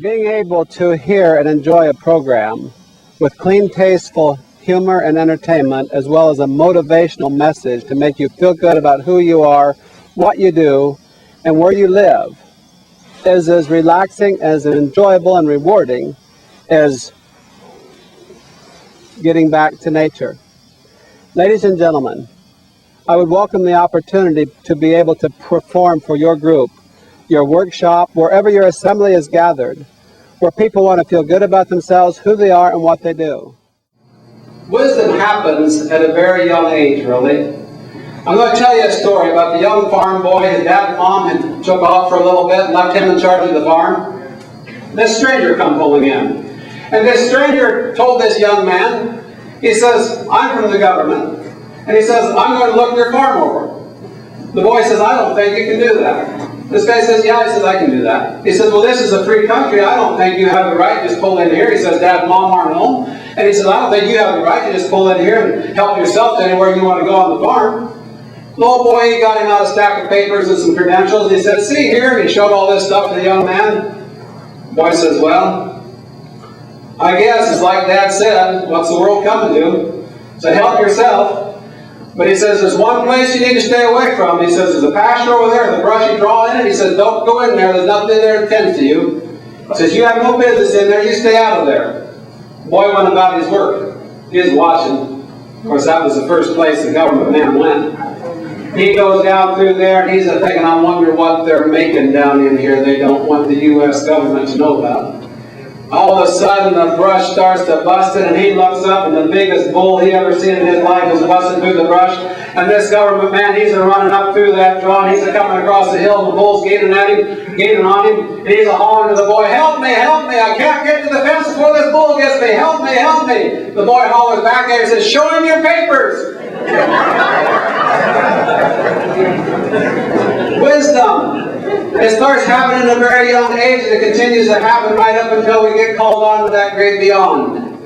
Being able to hear and enjoy a program with clean, tasteful humor and entertainment, as well as a motivational message to make you feel good about who you are, what you do, and where you live, is as relaxing, as enjoyable and rewarding as getting back to nature. Ladies and gentlemen, I would welcome the opportunity to be able to perform for your group, your workshop, wherever your assembly is gathered, where people want to feel good about themselves, who they are, and what they do. Wisdom happens at a very young age, really. I'm going to tell you a story about the young farm boy. His dad and mom had took off for a little bit and left him in charge of the farm. This stranger come pulling in. And this stranger told this young man, he says, "I'm from the government." And he says, "I'm going to look your farm over." The boy says, "I don't think you can do that." This guy says, "Yeah." He says, "I can do that." He says, "Well, this is a free country. I don't think you have the right to just pull in here." He says, "Dad and Mom aren't home." And he says, "I don't think you have the right to just pull in here and help yourself to anywhere you want to go on the farm." The old boy, he got him out a stack of papers and some credentials. And he said, "See here." And he showed all this stuff to the young man. The boy says, "Well, I guess it's like Dad said, what's the world coming to? So help yourself." But he says, "There's one place you need to stay away from." He says, "There's a pasture over there, the brush you draw in it." He says, "Don't go in there, there's nothing in there that tends to you." He says, "You have no business in there, you stay out of there." The boy went about his work. He was watching. Of course, that was the first place the government man went. He goes down through there, and he's thinking, "I wonder what they're making down in here they don't want the U.S. government to know about." All of a sudden, the brush starts to bust it, and he looks up, and the biggest bull he ever seen in his life is busting through the brush. And this government man, he's running up through that draw, and he's coming across the hill, and the bull's gaining on him, and he's hollering to the boy, "Help me, help me, I can't get to the fence before this bull gets me, help me, help me." The boy hollers back at him and says, "Show him your papers." Wisdom. It starts happening at a very young age, and it continues to happen right up until we get called on to that great beyond.